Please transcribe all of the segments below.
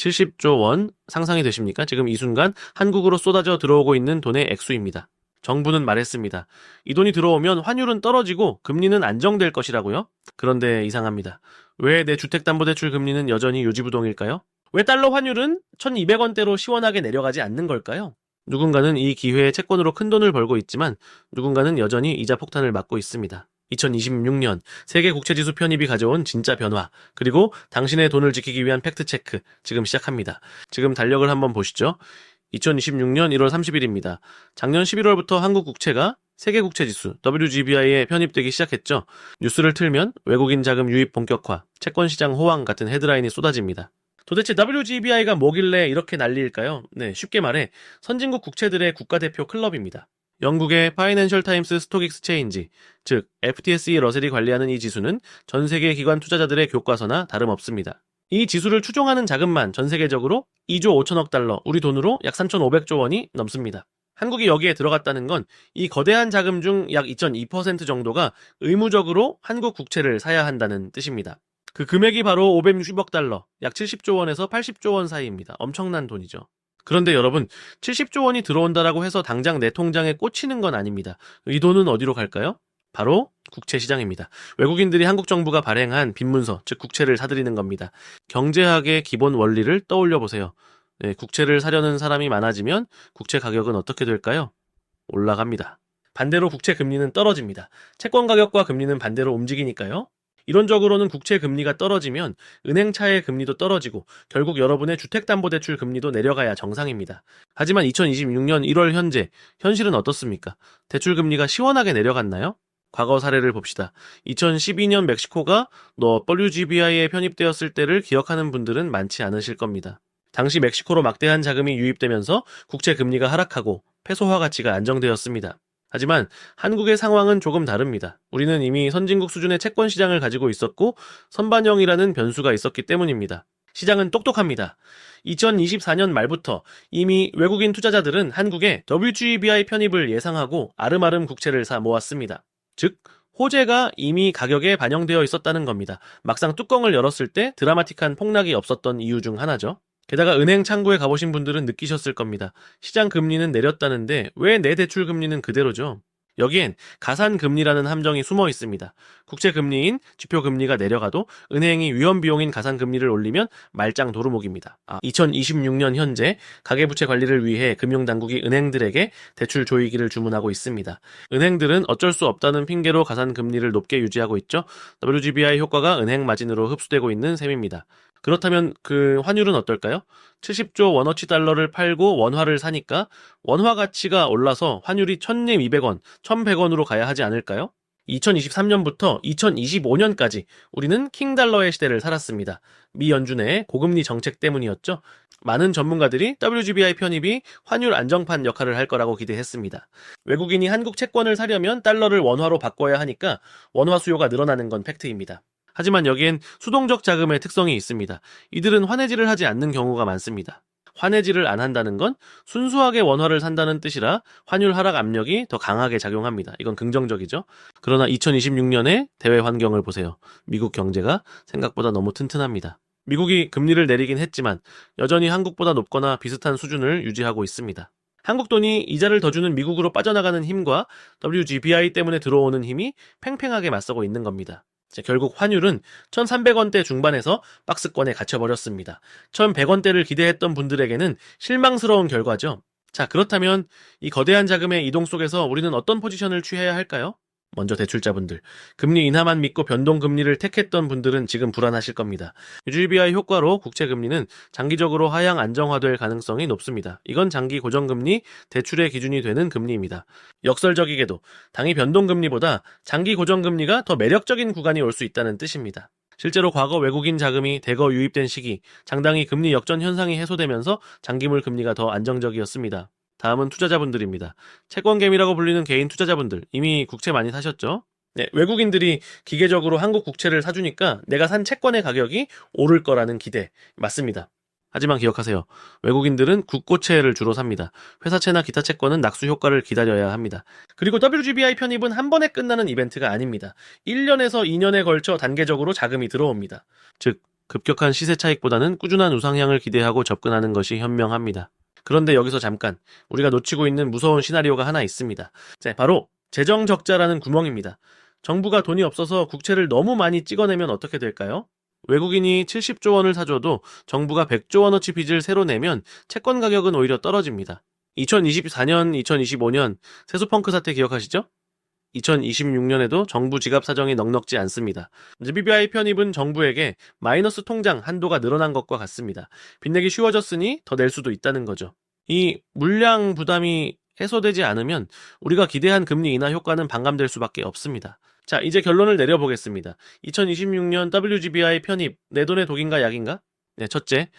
70조 원 상상이 되십니까? 지금 이 순간 한국으로 쏟아져 들어오고 있는 돈의 액수입니다. 정부는 말했습니다. 이 돈이 들어오면 환율은 떨어지고 금리는 안정될 것이라고요? 그런데 이상합니다. 왜 내 주택담보대출 금리는 여전히 요지부동일까요? 왜 달러 환율은 1200원대로 시원하게 내려가지 않는 걸까요? 누군가는 이 기회에 채권으로 큰 돈을 벌고 있지만 누군가는 여전히 이자 폭탄을 맞고 있습니다. 2026년 세계 국채지수 편입이 가져온 진짜 변화, 그리고 당신의 돈을 지키기 위한 팩트체크 지금 시작합니다. 지금 달력을 한번 보시죠. 2026년 1월 30일입니다. 작년 11월부터 한국 국채가 세계 국채지수 WGBI에 편입되기 시작했죠. 뉴스를 틀면 외국인 자금 유입 본격화, 채권 시장 호황 같은 헤드라인이 쏟아집니다. 도대체 WGBI가 뭐길래 이렇게 난리일까요? 네, 쉽게 말해 선진국 국채들의 국가대표 클럽입니다. 영국의 파이낸셜 타임스 스톡 익스체인지, 즉 FTSE 러셀이 관리하는 이 지수는 전 세계 기관 투자자들의 교과서나 다름없습니다. 이 지수를 추종하는 자금만 전 세계적으로 2조 5천억 달러, 우리 돈으로 약 3,500조 원이 넘습니다. 한국이 여기에 들어갔다는 건 이 거대한 자금 중 약 2.2% 정도가 의무적으로 한국 국채를 사야 한다는 뜻입니다. 그 금액이 바로 560억 달러, 약 70조 원에서 80조 원 사이입니다. 엄청난 돈이죠. 그런데 여러분, 70조 원이 들어온다라고 해서 당장 내 통장에 꽂히는 건 아닙니다. 이 돈은 어디로 갈까요? 바로 국채 시장입니다. 외국인들이 한국 정부가 발행한 빈문서, 즉 국채를 사들이는 겁니다. 경제학의 기본 원리를 떠올려 보세요. 네, 국채를 사려는 사람이 많아지면 국채 가격은 어떻게 될까요? 올라갑니다. 반대로 국채 금리는 떨어집니다. 채권 가격과 금리는 반대로 움직이니까요. 이론적으로는 국채 금리가 떨어지면 은행차의 금리도 떨어지고 결국 여러분의 주택담보대출 금리도 내려가야 정상입니다. 하지만 2026년 1월 현실은 어떻습니까? 대출 금리가 시원하게 내려갔나요? 과거 사례를 봅시다. 2012년 멕시코가 WGBI에 편입되었을 때를 기억하는 분들은 많지 않으실 겁니다. 당시 멕시코로 막대한 자금이 유입되면서 국채 금리가 하락하고 페소화 가치가 안정되었습니다. 하지만 한국의 상황은 조금 다릅니다. 우리는 이미 선진국 수준의 채권 시장을 가지고 있었고 선반영이라는 변수가 있었기 때문입니다. 시장은 똑똑합니다. 2024년 말부터 이미 외국인 투자자들은 한국에 WGBI 편입을 예상하고 아름아름 국채를 사 모았습니다. 즉, 호재가 이미 가격에 반영되어 있었다는 겁니다. 막상 뚜껑을 열었을 때 드라마틱한 폭락이 없었던 이유 중 하나죠. 게다가 은행 창구에 가보신 분들은 느끼셨을 겁니다. 시장 금리는 내렸다는데 왜 내 대출 금리는 그대로죠? 여기엔 가산금리라는 함정이 숨어 있습니다. 국채금리인 지표금리가 내려가도 은행이 위험비용인 가산금리를 올리면 말짱 도루묵입니다. 2026년 현재 가계부채 관리를 위해 금융당국이 은행들에게 대출 조이기를 주문하고 있습니다. 은행들은 어쩔 수 없다는 핑계로 가산금리를 높게 유지하고 있죠. WGBI 효과가 은행 마진으로 흡수되고 있는 셈입니다. 그렇다면 그 환율은 어떨까요? 70조 원어치 달러를 팔고 원화를 사니까 원화 가치가 올라서 환율이 1,200원, 1,100원으로 가야 하지 않을까요? 2023년부터 2025년까지 우리는 킹달러의 시대를 살았습니다. 미 연준의 고금리 정책 때문이었죠. 많은 전문가들이 WGBI 편입이 환율 안정판 역할을 할 거라고 기대했습니다. 외국인이 한국 채권을 사려면 달러를 원화로 바꿔야 하니까 원화 수요가 늘어나는 건 팩트입니다. 하지만 여기엔 수동적 자금의 특성이 있습니다. 이들은 환해지를 하지 않는 경우가 많습니다. 환해지를 안 한다는 건 순수하게 원화를 산다는 뜻이라 환율 하락 압력이 더 강하게 작용합니다. 이건 긍정적이죠. 그러나 2026년의 대외 환경을 보세요. 미국 경제가 생각보다 너무 튼튼합니다. 미국이 금리를 내리긴 했지만 여전히 한국보다 높거나 비슷한 수준을 유지하고 있습니다. 한국 돈이 이자를 더 주는 미국으로 빠져나가는 힘과 WGBI 때문에 들어오는 힘이 팽팽하게 맞서고 있는 겁니다. 결국 환율은 1,300원대 중반에서 박스권에 갇혀버렸습니다. 1,100원대를 기대했던 분들에게는 실망스러운 결과죠. 자, 그렇다면 이 거대한 자금의 이동 속에서 우리는 어떤 포지션을 취해야 할까요? 먼저 대출자분들, 금리 인하만 믿고 변동금리를 택했던 분들은 지금 불안하실 겁니다. WGBI 효과로 국채금리는 장기적으로 하향 안정화될 가능성이 높습니다. 이건 장기 고정금리, 대출의 기준이 되는 금리입니다. 역설적이게도 당이 변동금리보다 장기 고정금리가 더 매력적인 구간이 올 수 있다는 뜻입니다. 실제로 과거 외국인 자금이 대거 유입된 시기, 장당히 금리 역전 현상이 해소되면서 장기물 금리가 더 안정적이었습니다. 다음은 투자자분들입니다. 채권개미라고 불리는 개인 투자자분들, 이미 국채 많이 사셨죠? 네, 외국인들이 기계적으로 한국 국채를 사주니까 내가 산 채권의 가격이 오를 거라는 기대, 맞습니다. 하지만 기억하세요. 외국인들은 국고채를 주로 삽니다. 회사채나 기타 채권은 낙수 효과를 기다려야 합니다. 그리고 WGBI 편입은 한 번에 끝나는 이벤트가 아닙니다. 1년에서 2년에 걸쳐 단계적으로 자금이 들어옵니다. 즉, 급격한 시세 차익보다는 꾸준한 우상향을 기대하고 접근하는 것이 현명합니다. 그런데 여기서 잠깐 우리가 놓치고 있는 무서운 시나리오가 하나 있습니다. 자, 바로 재정 적자라는 구멍입니다. 정부가 돈이 없어서 국채를 너무 많이 찍어내면 어떻게 될까요? 외국인이 70조 원을 사줘도 정부가 100조 원어치 빚을 새로 내면 채권 가격은 오히려 떨어집니다. 2024년, 2025년 세수펑크 사태 기억하시죠? 2026년에도 정부 지갑 사정이 넉넉지 않습니다. GBBI 편입은 정부에게 마이너스 통장 한도가 늘어난 것과 같습니다. 빚내기 쉬워졌으니 더 낼 수도 있다는 거죠. 이 물량 부담이 해소되지 않으면 우리가 기대한 금리 인하 효과는 반감될 수밖에 없습니다. 자, 이제 결론을 내려보겠습니다. 2026년 WGBI 편입, 내 돈의 독인가 약인가? 네, 첫째,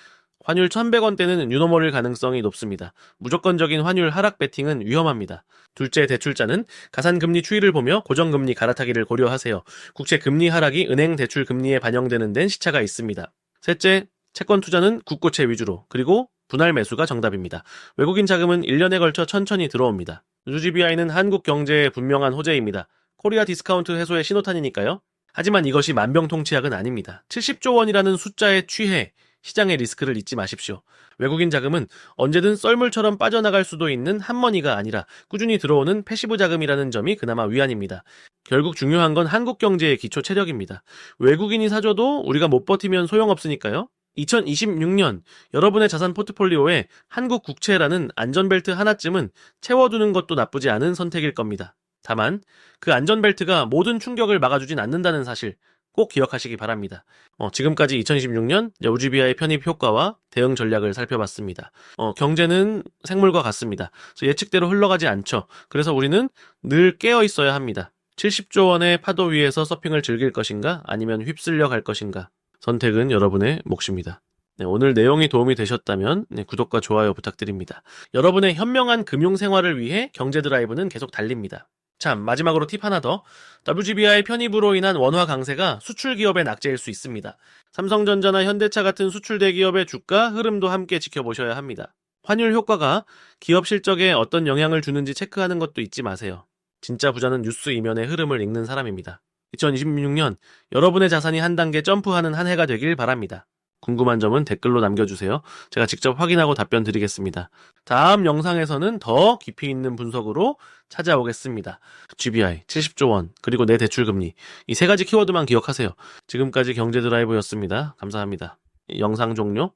환율 1100원대는 유노멀일 가능성이 높습니다. 무조건적인 환율 하락 베팅은 위험합니다. 둘째, 대출자는 가산금리 추이를 보며 고정금리 갈아타기를 고려하세요. 국채 금리 하락이 은행 대출 금리에 반영되는 데는 시차가 있습니다. 셋째, 채권 투자는 국고채 위주로, 그리고 분할 매수가 정답입니다. 외국인 자금은 1년에 걸쳐 천천히 들어옵니다. GBI는 한국 경제의 분명한 호재입니다. 코리아 디스카운트 해소의 신호탄이니까요. 하지만 이것이 만병통치약은 아닙니다. 70조 원이라는 숫자에 취해 시장의 리스크를 잊지 마십시오. 외국인 자금은 언제든 썰물처럼 빠져나갈 수도 있는 핫머니가 아니라 꾸준히 들어오는 패시브 자금이라는 점이 그나마 위안입니다. 결국 중요한 건 한국 경제의 기초 체력입니다. 외국인이 사줘도 우리가 못 버티면 소용없으니까요. 2026년 여러분의 자산 포트폴리오에 한국 국채라는 안전벨트 하나쯤은 채워두는 것도 나쁘지 않은 선택일 겁니다. 다만 그 안전벨트가 모든 충격을 막아주진 않는다는 사실 꼭 기억하시기 바랍니다. 지금까지 2026년 WGBI 편입 효과와 대응 전략을 살펴봤습니다. 경제는 생물과 같습니다. 예측대로 흘러가지 않죠. 그래서 우리는 늘 깨어 있어야 합니다. 70조 원의 파도 위에서 서핑을 즐길 것인가 아니면 휩쓸려 갈 것인가 선택은 여러분의 몫입니다. 네, 오늘 내용이 도움이 되셨다면 구독과 좋아요 부탁드립니다. 여러분의 현명한 금융 생활을 위해 경제 드라이브는 계속 달립니다. 참, 마지막으로 팁 하나 더. WGBI 편입으로 인한 원화 강세가 수출 기업의 낙제일 수 있습니다. 삼성전자나 현대차 같은 수출 대기업의 주가 흐름도 함께 지켜보셔야 합니다. 환율 효과가 기업 실적에 어떤 영향을 주는지 체크하는 것도 잊지 마세요. 진짜 부자는 뉴스 이면의 흐름을 읽는 사람입니다. 2026년 여러분의 자산이 한 단계 점프하는 한 해가 되길 바랍니다. 궁금한 점은 댓글로 남겨주세요. 제가 직접 확인하고 답변 드리겠습니다. 다음 영상에서는 더 깊이 있는 분석으로 찾아오겠습니다. GBI, 70조 원, 그리고 내 대출금리. 이 세 가지 키워드만 기억하세요. 지금까지 경제드라이브였습니다. 감사합니다. 영상 종료.